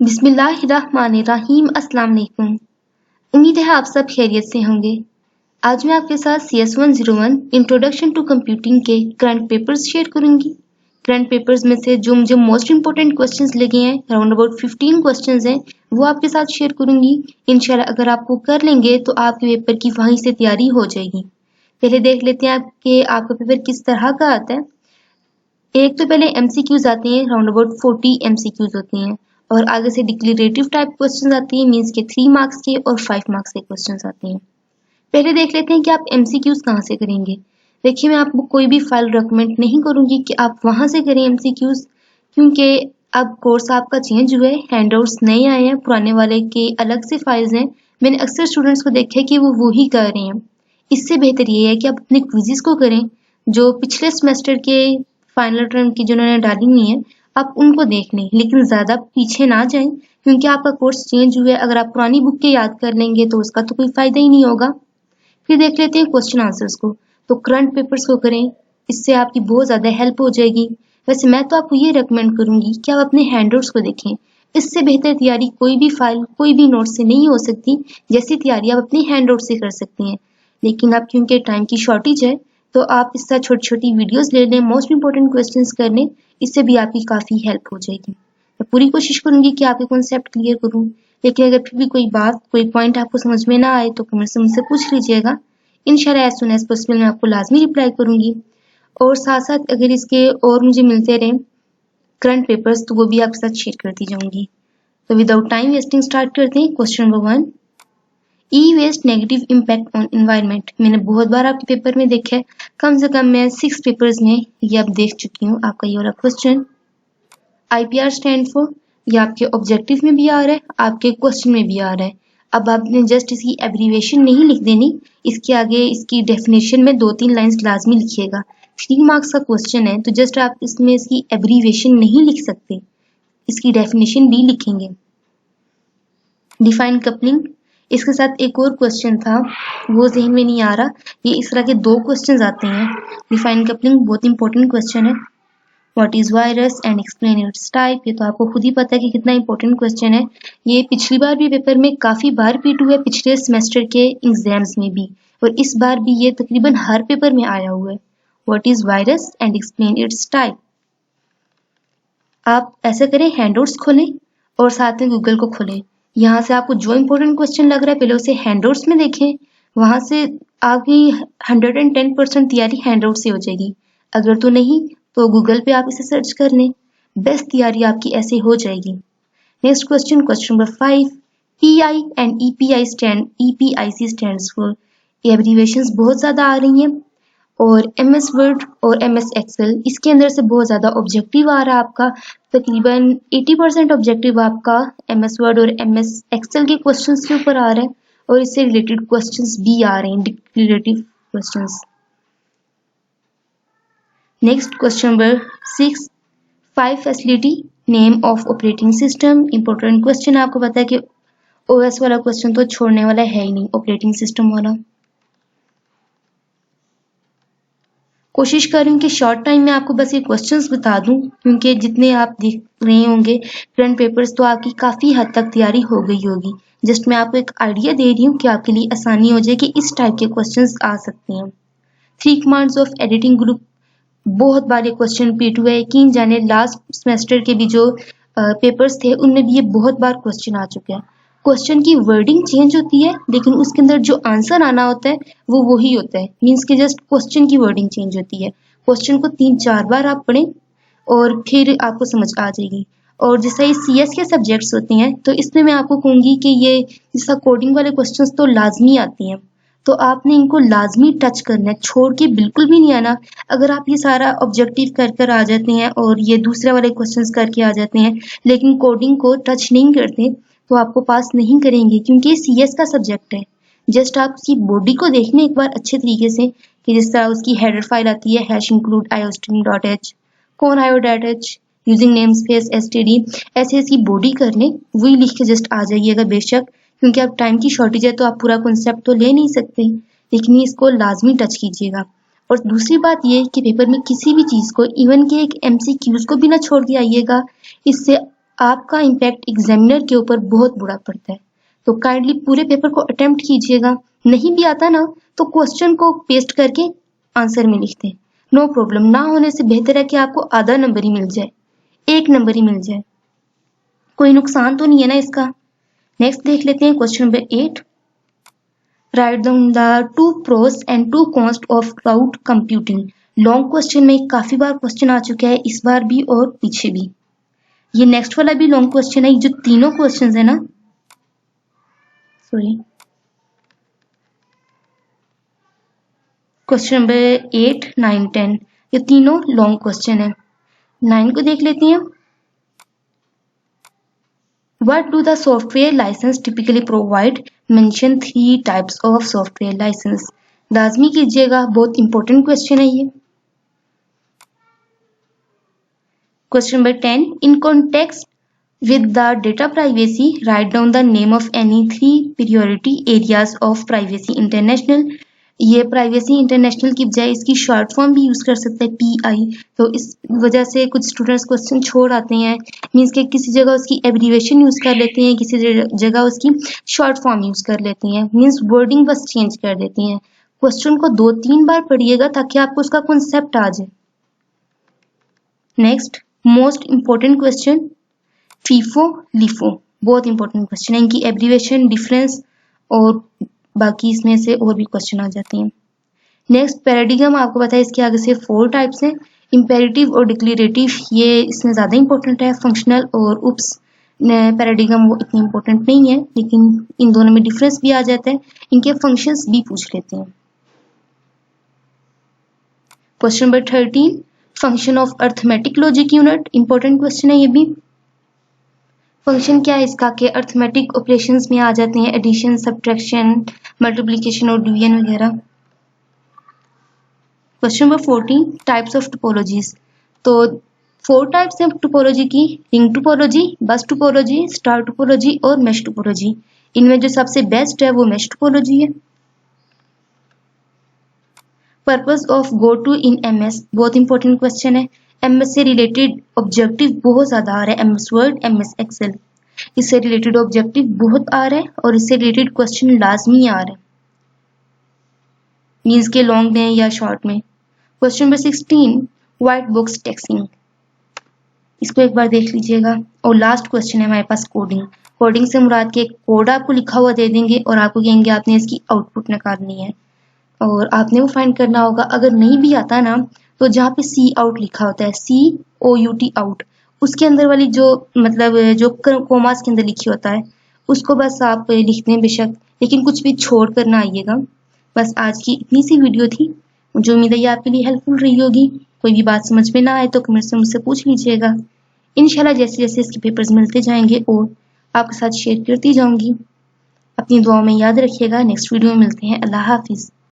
बिस्मिल्लाहिर्रहमानिर्रहीम। अस्सलाम वालेकुम। उम्मीद है आप सब खैरियत से होंगे। आज मैं आपके साथ CS101 इंट्रोडक्शन टू कंप्यूटिंग के करंट पेपर्स शेयर करूंगी। करंट पेपर्स में से जो मुझे मोस्ट इंपॉर्टेंट क्वेश्चंस लगे हैं, अराउंड अबाउट 15 क्वेश्चंस हैं, वो आपके साथ शेयर करूंगी। इंशाल्लाह अगर आप वो कर लेंगे तो आपके पेपर की वहीं से तैयारी हो जाएगी। पहले देख लेते हैं आपका पेपर किस तरह का आता है। एक तो पहले MCQs आते हैं, राउंड अबाउट 40 MCQs होते हैं, और आगे से डिक्लेरेटिव टाइप क्वेश्चंस आते हैं, मींस के 3 मार्क्स के और 5 मार्क्स के क्वेश्चंस आते हैं। पहले देख लेते हैं कि आप MCQs कहाँ से करेंगे। देखिए, मैं आपको कोई भी फाइल रिकमेंड नहीं करूंगी कि आप वहां से करें MCQs, क्योंकि अब कोर्स आपका चेंज हुआ है, हैंडआउट्स नए आए हैं, पुराने वाले के अलग से फाइल्स हैं। मैंने अक्सर स्टूडेंट्स को देखा है कि वो ही कर रहे हैं। इससे बेहतर ये है कि आप अपने क्विज़ेस को करें, जो पिछले सेमेस्टर के फाइनल टर्म की जिन्होंने डाली हुई है, आप उनको देख लें, लेकिन ज़्यादा पीछे ना जाएं, क्योंकि आपका कोर्स चेंज हुआ है। अगर आप पुरानी बुक के याद कर लेंगे तो उसका तो कोई फ़ायदा ही नहीं होगा। फिर देख लेते हैं क्वेश्चन आंसर्स को। तो करंट पेपर्स को करें, इससे आपकी बहुत ज़्यादा हेल्प हो जाएगी। वैसे मैं तो आपको ये रिकमेंड करूंगी कि आप अपने हैंडआउट्स को देखें। इससे बेहतर तैयारी कोई भी फाइल, कोई भी नोट से नहीं हो सकती, जैसी तैयारी आप अपने हैंडआउट से कर सकती हैं। लेकिन अब क्योंकि टाइम की शॉर्टेज है, तो आप इस तरह छोटी छोटी वीडियोस ले लें, मोस्ट इंपॉर्टेंट क्वेश्चंस कर लें, इससे भी आपकी काफ़ी हेल्प हो जाएगी। मैं पूरी कोशिश करूंगी कि आपके कॉन्सेप्ट क्लियर करूं, लेकिन अगर फिर भी कोई बात, कोई पॉइंट आपको समझ में ना आए तो कमेंट से मुझसे पूछ लीजिएगा। इंशाल्लाह एज सुन एज पॉसिबल मैं आपको लाजमी रिप्लाई करूंगी। और साथ साथ अगर इसके और मुझे मिलते रहे करंट पेपर्स, तो वो भी आपके साथ शेयर करती जाऊंगी। तो विदाउट टाइम वेस्टिंग स्टार्ट करते हैं। Question number 1, E waste negative impact on environment. मैंने बहुत बार आपके पेपर में देखा है, कम से कम मैं 6 पेपर्स में ये अब देख चुकी हूँ आपका ये वाला क्वेश्चन। IPR स्टैंड फॉर, ये आपके ऑब्जेक्टिव में भी आ रहा है, आपके क्वेश्चन में भी आ रहा है। अब आपने जस्ट इसकी एब्रीविएशन नहीं लिख देनी, इसके आगे इसकी डेफिनेशन में 2-3 लाइंस लाजमी लिखिएगा। 3 मार्क्स का क्वेश्चन है, तो जस्ट आप इसमें इसकी एब्रीविएशन नहीं लिख सकते, इसकी डेफिनेशन भी लिखेंगे। डिफाइन कपलिंग, इसके साथ एक और क्वेश्चन था, वो ज़हन में नहीं आ रहा। ये इस तरह के 2 क्वेश्चंस आते हैं। डिफाइन कपलिंग बहुत इंपॉर्टेंट क्वेश्चन है। What is virus and explain it's type, ये तो आपको खुद ही पता है कि कितना इंपॉर्टेंट क्वेश्चन है। ये पिछली बार भी पेपर में काफ़ी बार रिपीट हुआ है, पिछले सेमेस्टर के एग्जाम्स में भी, और इस बार भी ये तकरीबन हर पेपर में आया हुआ है। What is virus and explain it's type. आप ऐसा करें, हैंडआउट्स खोलें और साथ में गूगल को खोलें। यहाँ से आपको जो इंपॉर्टेंट क्वेश्चन लग रहा है पहले उसे हैंडआउट्स में देखें, वहां से आपकी 110% तैयारी हैंडआउट से हो जाएगी। अगर तो नहीं तो गूगल पे आप इसे सर्च कर लें, बेस्ट तैयारी आपकी ऐसे हो जाएगी। Next question, question number 5, PI and EPIC stands for. ये एब्रीविएशंस बहुत ज़्यादा आ रही हैं, और MS वर्ड और MS एक्सेल, इसके अंदर से बहुत ज़्यादा ऑब्जेक्टिव आ रहा है आपका। तकरीबन 80% ऑब्जेक्टिव आपका MS वर्ड और MS एक्सेल के क्वेश्चंस के ऊपर आ रहा है, और इससे रिलेटेड क्वेश्चंस भी आ रहे हैं, declarative questions. Next question number 6, 5 facility name of operating system. Important question, आपको पता है कि OS वाला क्वेश्चन तो छोड़ने वाला है ही नहीं, ऑपरेटिंग सिस्टम वाला। कोशिश करूँ कि शॉर्ट टाइम में आपको बस ये क्वेश्चंस बता दूं, क्योंकि जितने आप देख रहे होंगे करंट पेपर्स, तो आपकी काफ़ी हद तक तैयारी हो गई होगी। जस्ट मैं आपको एक आइडिया दे रही हूँ कि आपके लिए आसानी हो जाए कि इस टाइप के क्वेश्चंस आ सकते हैं। 3 कमांड्स ऑफ एडिटिंग ग्रुप, बहुत बार ये क्वेश्चन रिपीट हुआ है। यकीन जाने लास्ट सेमेस्टर के भी जो पेपर्स थे उनमें भी ये बहुत बार क्वेश्चन आ चुके हैं। क्वेश्चन की वर्डिंग चेंज होती है, लेकिन उसके अंदर जो आंसर आना होता है वो वही होता है, मीन्स कि जस्ट क्वेश्चन की वर्डिंग चेंज होती है। क्वेश्चन को 3-4 बार आप पढ़ें और फिर आपको समझ आ जाएगी। और जैसा ये CS के सब्जेक्ट्स होते हैं, तो इसमें मैं आपको कहूँगी कि ये जैसा कोडिंग वाले क्वेश्चंस तो लाजमी आती हैं, तो आपने इनको लाजमी टच करना है, छोड़ के बिल्कुल भी नहीं आना। अगर आप ये सारा ऑब्जेक्टिव कर आ जाते हैं और ये दूसरे वाले क्वेश्चंस करके आ जाते हैं, लेकिन कोडिंग को टच नहीं करते, तो आपको पास नहीं करेंगे, क्योंकि ये CS का सब्जेक्ट है। जस्ट आप उसकी बॉडी को देखने एक बार अच्छे तरीके से, कि जिस तरह उसकी हेडर फाइल आती है #include iostream.h, कौन io.h, using name space std, ऐसे इसकी बॉडी कर लें, वही लिख के जस्ट आ जाइएगा बेशक, क्योंकि अब टाइम की शॉर्टेज है तो आप पूरा कॉन्सेप्ट तो ले नहीं सकते, लेकिन इसको लाजमी टच कीजिएगा। और दूसरी बात ये कि पेपर में किसी भी चीज़ को, इवन के एक MCQs को भी ना छोड़ के आइएगा, इससे आपका इम्पैक्ट एग्जामिनर के ऊपर बहुत बुरा पड़ता है। तो काइंडली पूरे पेपर को अटेम्प्ट कीजिएगा। नहीं भी आता ना तो क्वेश्चन को पेस्ट करके आंसर में लिख दें। नो प्रॉब्लम, ना होने से बेहतर है कि आपको आधा नंबर ही मिल जाए, 1 नंबर ही मिल जाए, कोई नुकसान तो नहीं है ना इसका। नेक्स्ट देख लेते हैं question number 8। Write down the 2 pros and 2 cons of cloud computing. Long question में काफी बार क्वेश्चन आ चुका है, इस बार भी और पीछे भी। ये नेक्स्ट वाला भी लॉन्ग क्वेश्चन है, जो तीनों क्वेश्चंस है ना, सॉरी, क्वेश्चन नंबर 8, 9, 10 ये तीनों लॉन्ग क्वेश्चन है। 9 को देख लेते हैं। What do the software license typically provide? Mention 3 types of software license. लाजमी कीजिएगा, बहुत इंपॉर्टेंट क्वेश्चन है ये। Question number 10। In context with the data privacy, write down the name of any 3 priority areas of privacy international. ये privacy international की बजाय इसकी short form भी यूज कर सकते हैं, PI। तो इस वजह से कुछ स्टूडेंट्स क्वेश्चन छोड़ आते हैं, मीन्स कि किसी जगह उसकी एब्रीवेशन यूज कर लेते हैं, किसी जगह उसकी शॉर्ट फॉर्म यूज कर लेती हैं, मीन्स वर्डिंग बस चेंज कर देती हैं। क्वेश्चन को 2-3 बार पढ़िएगा ताकि आपको उसका कॉन्सेप्ट आ जाए। Next most important question, FIFO LIFO, बहुत इंपॉर्टेंट क्वेश्चन है। इनकी एब्रीवेशन, डिफरेंस और बाकी इसमें से और भी क्वेश्चन आ जाते हैं। नेक्स्ट पैराडिगम, आपको पता है इसके आगे से 4 टाइप्स हैं, इंपेरेटिव और डिक्लेरेटिव, ये इसमें ज़्यादा इंपॉर्टेंट है। फंक्शनल और उप्स पैराडिगम वो इतनी इंपॉर्टेंट नहीं है, लेकिन इन दोनों में डिफरेंस भी आ जाता है, इनके फंक्शंस भी पूछ लेते हैं। Question number 13, function of arithmetic logic unit, important question है ये भी। फंक्शन क्या है इसका कि अर्थमेटिक ऑपरेशंस में आ जाते हैं, एडिशन, सब्ट्रैक्शन, मल्टीप्लिकेशन और डिवीजन वगैरह। Question number 14, types of topologies. तो 4 टाइप्स हैं टोपोलॉजी की, ring topology, bus topology, star topology और मेश टोपोलॉजी। इनमें जो सबसे बेस्ट है वो मेश टोपोलॉजी है। Purpose of go to in MS, बहुत इंपॉर्टेंट क्वेश्चन है। MS से रिलेटेड ऑब्जेक्टिव बहुत ज्यादा आ रहा है, MS वर्ड, MS एक्सेल, इससे रिलेटेड ऑब्जेक्टिव बहुत आ रहा है और इससे रिलेटेड क्वेश्चन लाजमी आ रहे हैं, मीन्स के लॉन्ग में या शॉर्ट में। क्वेश्चन नंबर 16, व्हाइट बॉक्स टेक्सिंग, इसको एक बार देख लीजिएगा। और लास्ट क्वेश्चन है हमारे पास कोडिंग। कोडिंग से मुराद के कोड आपको लिखा हुआ दे देंगे और आपको कहेंगे आपने इसकी आउटपुट निकालनी है और आपने वो फाइंड करना होगा। अगर नहीं भी आता ना तो जहाँ पे C आउट लिखा होता है, COUT आउट, उसके अंदर वाली जो मतलब जो कोमास के अंदर लिखी होता है उसको बस आप लिखते हैं बेशक, लेकिन कुछ भी छोड़ कर ना आइएगा। बस आज की इतनी सी वीडियो थी, मुझे उम्मीद है ये आपके लिए हेल्पफुल रही होगी। कोई भी बात समझ में ना आए तो कमेंट से मुझसे पूछ लीजिएगा। इंशाल्लाह जैसे जैसे इसके पेपर्स मिलते जाएंगे और आपके साथ शेयर करती जाऊंगी। अपनी दुआओं में याद रखिएगा। नेक्स्ट वीडियो में मिलते हैं। अल्लाह हाफिज।